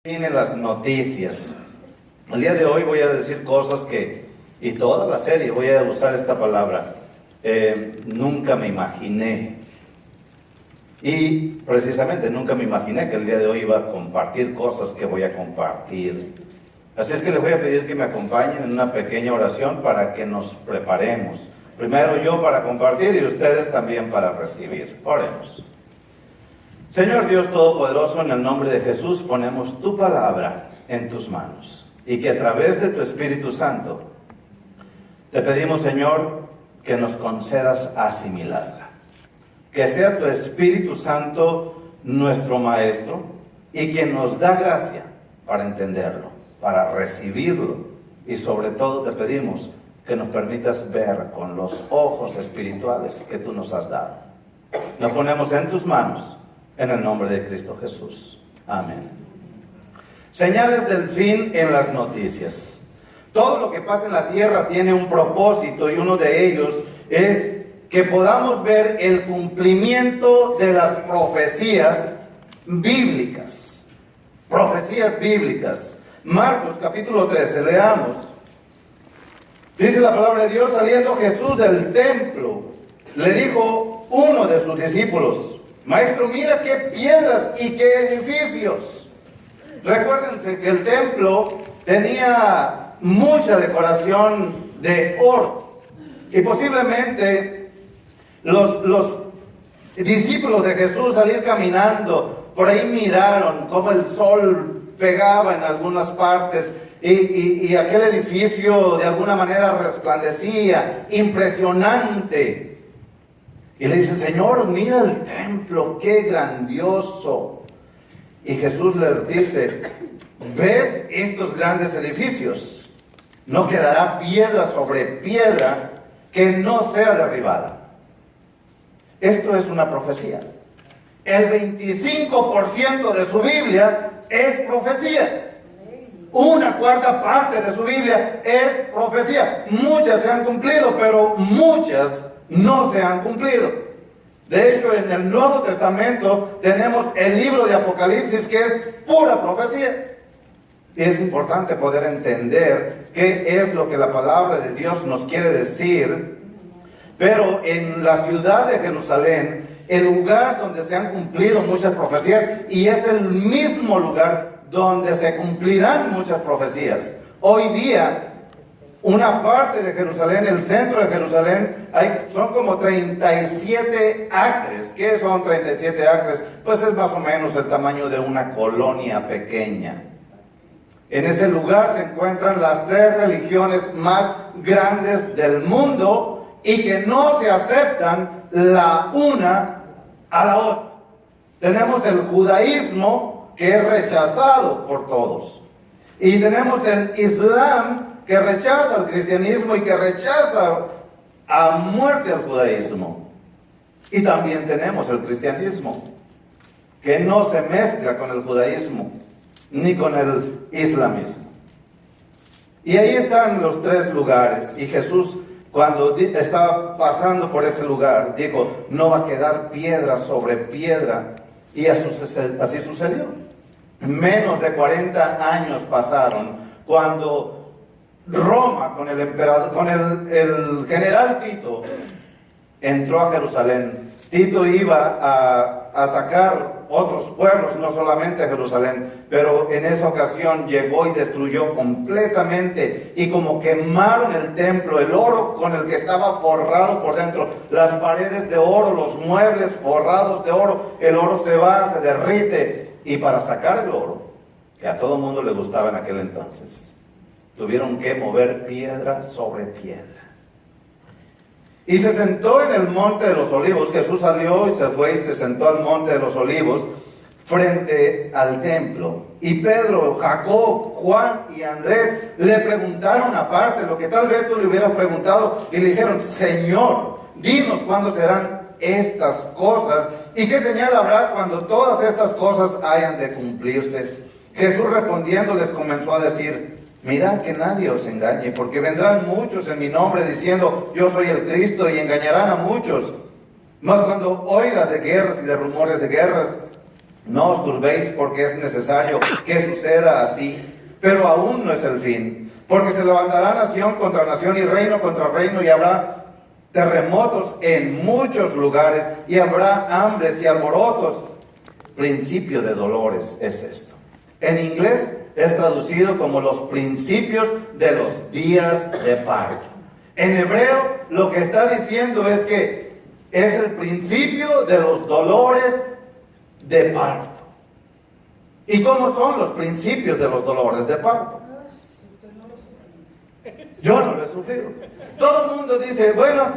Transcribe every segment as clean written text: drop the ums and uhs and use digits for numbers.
Vienen las noticias. El día de hoy voy a decir cosas y toda la serie voy a usar esta palabra, nunca me imaginé. Y precisamente nunca me imaginé que el día de hoy iba a compartir cosas que voy a compartir. Así es que les voy a pedir que me acompañen en una pequeña oración para que nos preparemos. Primero yo para compartir y ustedes también para recibir. Oremos. Señor Dios Todopoderoso, en el nombre de Jesús ponemos tu palabra en tus manos y que a través de tu Espíritu Santo te pedimos, Señor, que nos concedas asimilarla. Que sea tu Espíritu Santo nuestro Maestro y quien nos da gracia para entenderlo, para recibirlo y sobre todo te pedimos que nos permitas ver con los ojos espirituales que tú nos has dado. Nos ponemos en tus manos. En el nombre de Cristo Jesús. Amén. Señales del fin en las noticias. Todo lo que pasa en la tierra tiene un propósito y uno de ellos es que podamos ver el cumplimiento de las profecías bíblicas. Profecías bíblicas. Marcos capítulo 13, leamos. Dice la palabra de Dios: saliendo Jesús del templo, le dijo uno de sus discípulos: Maestro, mira qué piedras y qué edificios. Recuérdense que el templo tenía mucha decoración de oro. Y posiblemente los discípulos de Jesús al ir caminando, por ahí miraron cómo el sol pegaba en algunas partes y aquel edificio de alguna manera resplandecía, impresionante. Y le dicen: Señor, mira el templo, qué grandioso. Y Jesús les dice: ¿ves estos grandes edificios? No quedará piedra sobre piedra que no sea derribada. Esto es una profecía. El 25% de su Biblia es profecía. Una cuarta parte de su Biblia es profecía. Muchas se han cumplido, pero muchas no se han cumplido. De hecho, en el Nuevo Testamento tenemos el libro de Apocalipsis, que es pura profecía. Y es importante poder entender qué es lo que la palabra de Dios nos quiere decir. Pero en la ciudad de Jerusalén, el lugar donde se han cumplido muchas profecías, y es el mismo lugar donde se cumplirán muchas profecías. Hoy día, una parte de Jerusalén, el centro de Jerusalén, son como 37 acres. ¿Qué son 37 acres? Pues es más o menos el tamaño de una colonia pequeña. En ese lugar se encuentran las 3 religiones más grandes del mundo y que no se aceptan la una a la otra. Tenemos el judaísmo, que es rechazado por todos. Y tenemos el Islam, que rechaza al cristianismo y que rechaza a muerte al judaísmo. Y también tenemos el cristianismo, que no se mezcla con el judaísmo ni con el islamismo. Y ahí están los 3 lugares. Y Jesús, cuando estaba pasando por ese lugar, dijo: no va a quedar piedra sobre piedra. Y así sucedió. Menos de 40 años pasaron cuando Roma, con el emperador, con el general Tito, entró a Jerusalén. Tito iba a atacar otros pueblos, no solamente a Jerusalén, pero en esa ocasión llegó y destruyó completamente, y como quemaron el templo, el oro con el que estaba forrado por dentro, las paredes de oro, los muebles forrados de oro, el oro se va, se derrite, y para sacar el oro, que a todo mundo le gustaba en aquel entonces, tuvieron que mover piedra sobre piedra. Y se sentó en el monte de los olivos. Jesús salió y se fue y se sentó al monte de los olivos frente al templo. Y Pedro, Jacob, Juan y Andrés le preguntaron aparte lo que tal vez tú le hubieras preguntado, y le dijeron: Señor, dinos cuándo serán estas cosas y qué señal habrá cuando todas estas cosas hayan de cumplirse. Jesús respondiendo les comenzó a decir: mirad que nadie os engañe, porque vendrán muchos en mi nombre diciendo: yo soy el Cristo, y engañarán a muchos. Mas cuando oigas de guerras y de rumores de guerras, No os turbéis, porque es necesario que suceda así, pero aún no es el fin. Porque se levantará nación contra nación y reino contra reino, y habrá terremotos en muchos lugares, y habrá hambres y alborotos. Principio de dolores es esto. En inglés es traducido como los principios de los días de parto. En hebreo lo que está diciendo es que es el principio de los dolores de parto. ¿Y cómo son los principios de los dolores de parto? Yo no lo he sufrido. Todo el mundo dice, bueno,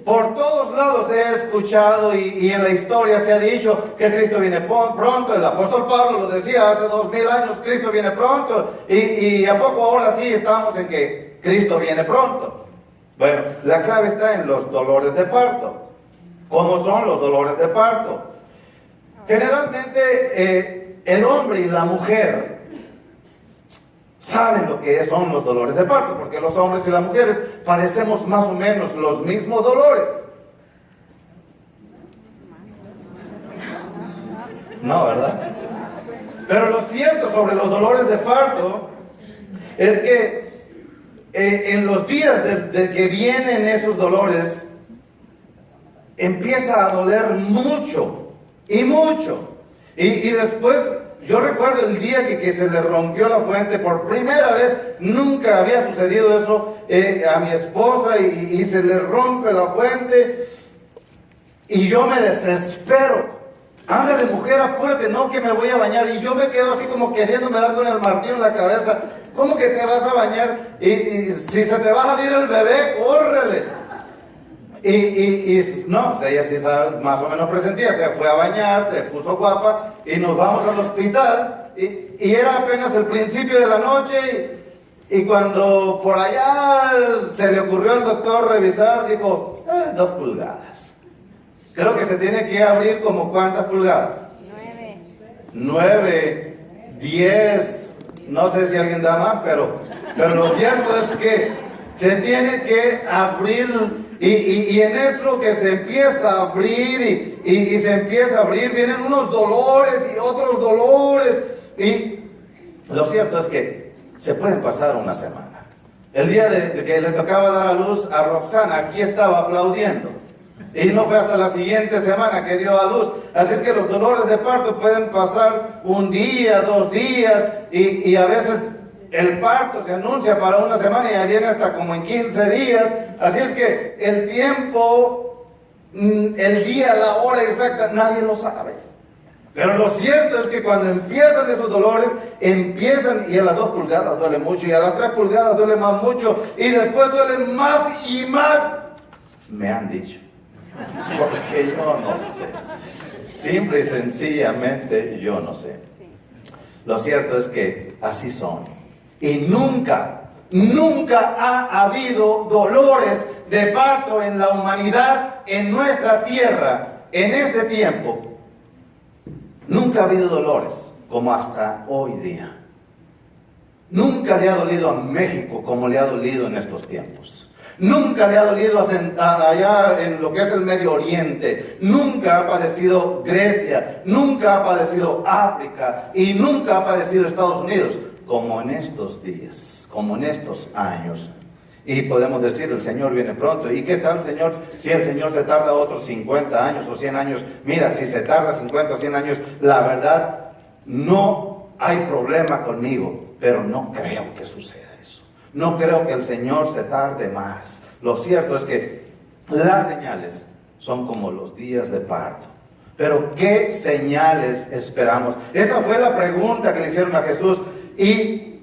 por todos lados he escuchado y en la historia se ha dicho que Cristo viene pronto. El apóstol Pablo lo decía hace 2000 años, Cristo viene pronto. Y a poco ahora sí estamos en que Cristo viene pronto. Bueno, la clave está en los dolores de parto. ¿Cómo son los dolores de parto? Generalmente el hombre y la mujer saben lo que son los dolores de parto, porque los hombres y las mujeres padecemos más o menos los mismos dolores. No, ¿verdad? Pero lo cierto sobre los dolores de parto es que en los días de que vienen esos dolores, empieza a doler mucho y mucho. Y después, yo recuerdo el día que se le rompió la fuente por primera vez. Nunca había sucedido eso a mi esposa, y se le rompe la fuente y yo me desespero. Ándale, mujer, apúrate, no, que me voy a bañar. Y yo me quedo así como queriéndome dar con el martillo en la cabeza. ¿Cómo que te vas a bañar? Y si se te va a salir el bebé, córrele. No, pues ella sí sabe, más o menos presentía, se fue a bañar, se puso guapa y nos vamos al hospital, y era apenas el principio de la noche, y cuando por allá se le ocurrió al doctor revisar, dijo, 2 pulgadas. Creo que se tiene que abrir como ¿cuántas pulgadas? 9, 10, no sé si alguien da más, pero lo cierto es que se tiene que abrir. Y en eso que se empieza a abrir y se empieza a abrir, vienen unos dolores y otros dolores. Y lo cierto es que se pueden pasar una semana. El día de que le tocaba dar a luz a Roxana, aquí estaba aplaudiendo. Y no fue hasta la siguiente semana que dio a luz. Así es que los dolores de parto pueden pasar un día, 2 días, y a veces el parto se anuncia para una semana y ya viene hasta como en 15 días. Así es que el tiempo, el día, la hora exacta, nadie lo sabe. Pero lo cierto es que cuando empiezan esos dolores, empiezan, y a las 2 pulgadas duele mucho, y a las 3 pulgadas duele más mucho, y después duele más y más. Me han dicho. Porque yo no sé. Simple y sencillamente yo no sé. Lo cierto es que así son. Y nunca ha habido dolores de parto en la humanidad, en nuestra tierra, en este tiempo. Nunca ha habido dolores como hasta hoy día. Nunca le ha dolido a México como le ha dolido en estos tiempos. Nunca le ha dolido allá en lo que es el Medio Oriente. Nunca ha padecido Grecia. Nunca ha padecido África. Y nunca ha padecido Estados Unidos. Como en estos días, como en estos años. Y podemos decir, el Señor viene pronto. ¿Y qué tal, Señor? Si el Señor se tarda otros 50 años o 100 años. Mira, si se tarda 50 o 100 años, la verdad, no hay problema conmigo. Pero no creo que suceda eso. No creo que el Señor se tarde más. Lo cierto es que las señales son como los días de parto. Pero ¿qué señales esperamos? Esa fue la pregunta que le hicieron a Jesús. ¿Y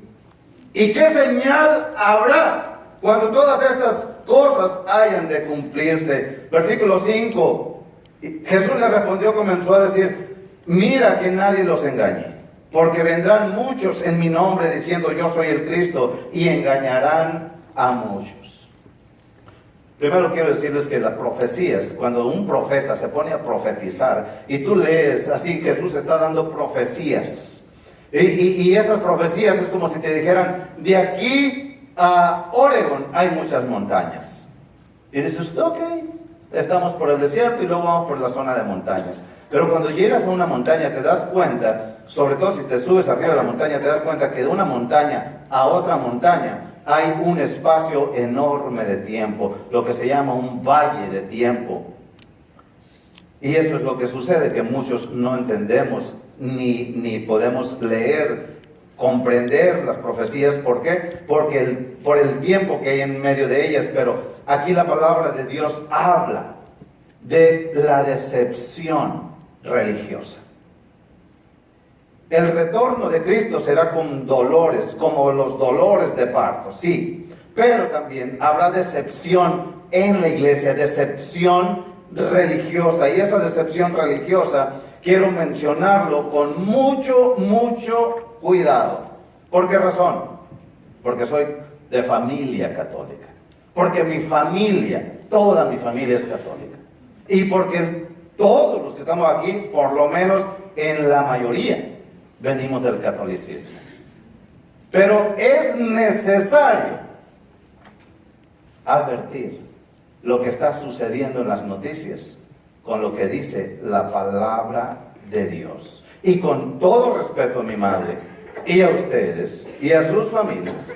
qué señal habrá cuando todas estas cosas hayan de cumplirse? Versículo 5. Jesús le respondió, comenzó a decir, mira que nadie los engañe, porque vendrán muchos en mi nombre diciendo yo soy el Cristo, y engañarán a muchos. Primero quiero decirles que las profecías, cuando un profeta se pone a profetizar, y tú lees así, Jesús está dando profecías. Y esas profecías es como si te dijeran, de aquí a Oregon hay muchas montañas. Y dices, ok, estamos por el desierto y luego vamos por la zona de montañas. Pero cuando llegas a una montaña te das cuenta, sobre todo si te subes arriba de la montaña, te das cuenta que de una montaña a otra montaña hay un espacio enorme de tiempo, lo que se llama un valle de tiempo. Y eso es lo que sucede, que muchos no entendemos ni podemos leer, comprender las profecías. ¿Por qué? Porque por el tiempo que hay en medio de ellas. Pero aquí la palabra de Dios habla de la decepción religiosa. El retorno de Cristo será con dolores, como los dolores de parto, sí, pero también habrá decepción en la iglesia, decepción religiosa. Y esa decepción religiosa quiero mencionarlo con mucho cuidado. ¿Por qué razón? Porque soy de familia católica, porque mi familia, toda mi familia es católica, y porque todos los que estamos aquí, por lo menos en la mayoría, venimos del catolicismo. Pero es necesario advertir lo que está sucediendo en las noticias con lo que dice la palabra de Dios. Y con todo respeto a mi madre y a ustedes y a sus familias,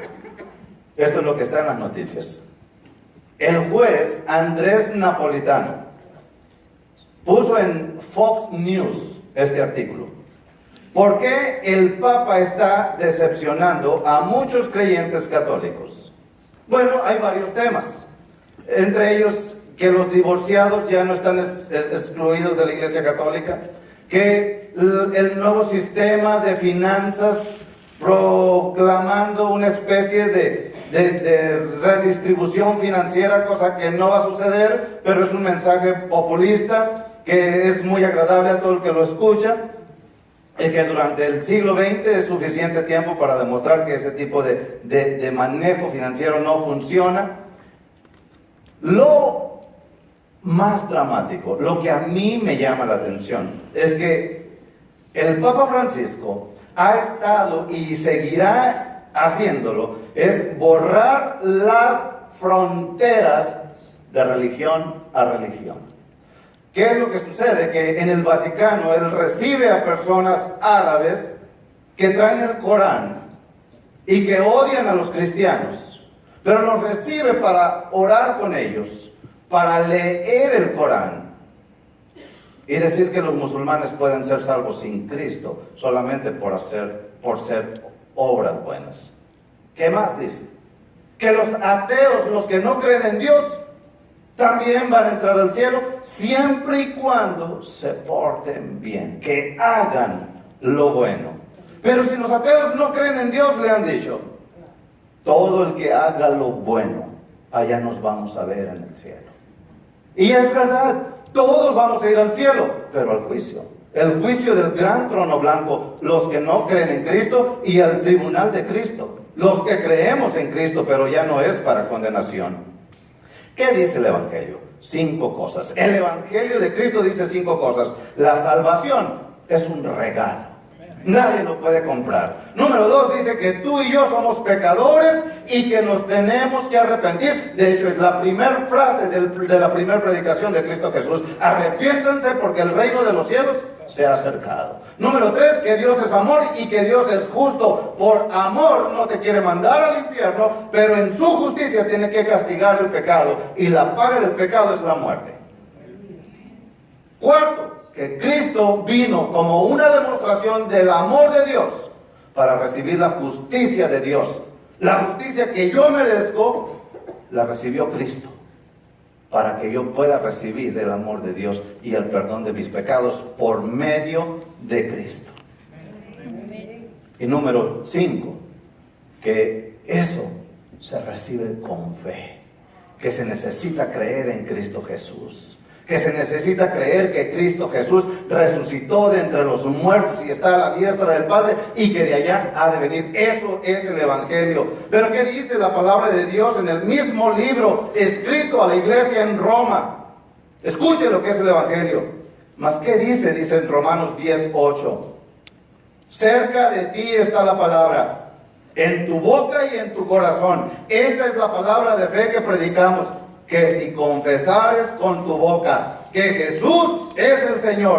esto es lo que está en las noticias. El juez Andrés Napolitano puso en Fox News este artículo. ¿Por qué el Papa está decepcionando a muchos creyentes católicos? Bueno, hay varios temas. Entre ellos, que los divorciados ya no están excluidos de la Iglesia Católica, que el nuevo sistema de finanzas proclamando una especie de redistribución financiera, cosa que no va a suceder, pero es un mensaje populista que es muy agradable a todo el que lo escucha, y que durante el siglo XX es suficiente tiempo para demostrar que ese tipo de manejo financiero no funciona. Lo más dramático, lo que a mí me llama la atención, es que el Papa Francisco ha estado y seguirá haciéndolo, es borrar las fronteras de religión a religión. ¿Qué es lo que sucede? Que en el Vaticano él recibe a personas árabes que traen el Corán y que odian a los cristianos, pero los recibe para orar con ellos, para leer el Corán y decir que los musulmanes pueden ser salvos sin Cristo solamente por ser obras buenas. ¿Qué más dice? Que los ateos, los que no creen en Dios, también van a entrar al cielo siempre y cuando se porten bien, que hagan lo bueno. Pero si los ateos no creen en Dios, le han dicho, todo el que haga lo bueno, allá nos vamos a ver en el cielo. Y es verdad, todos vamos a ir al cielo, pero al juicio. El juicio del gran trono blanco, los que no creen en Cristo, y el tribunal de Cristo. Los que creemos en Cristo, pero ya no es para condenación. ¿Qué dice el Evangelio? 5 cosas. El Evangelio de Cristo dice 5 cosas. La salvación es un regalo. Nadie lo puede comprar. Número 2, dice que tú y yo somos pecadores y que nos tenemos que arrepentir. De hecho, es la primera frase de la primera predicación de Cristo Jesús. Arrepiéntanse porque el reino de los cielos se ha acercado. Número 3, que Dios es amor y que Dios es justo. Por amor no te quiere mandar al infierno, pero en su justicia tiene que castigar el pecado. Y la paga del pecado es la muerte. 4, que Cristo vino como una demostración del amor de Dios para recibir la justicia de Dios. La justicia que yo merezco, la recibió Cristo, para que yo pueda recibir el amor de Dios y el perdón de mis pecados por medio de Cristo. Y número 5, que eso se recibe con fe, que se necesita creer en Cristo Jesús, que se necesita creer que Cristo Jesús resucitó de entre los muertos y está a la diestra del Padre y que de allá ha de venir. Eso es el Evangelio. Pero ¿qué dice la palabra de Dios en el mismo libro escrito a la iglesia en Roma? Escuchen lo que es el Evangelio. ¿Mas qué dice? Dice en Romanos 10:8. Cerca de ti está la palabra, en tu boca y en tu corazón. Esta es la palabra de fe que predicamos, que si confesares con tu boca que Jesús es el Señor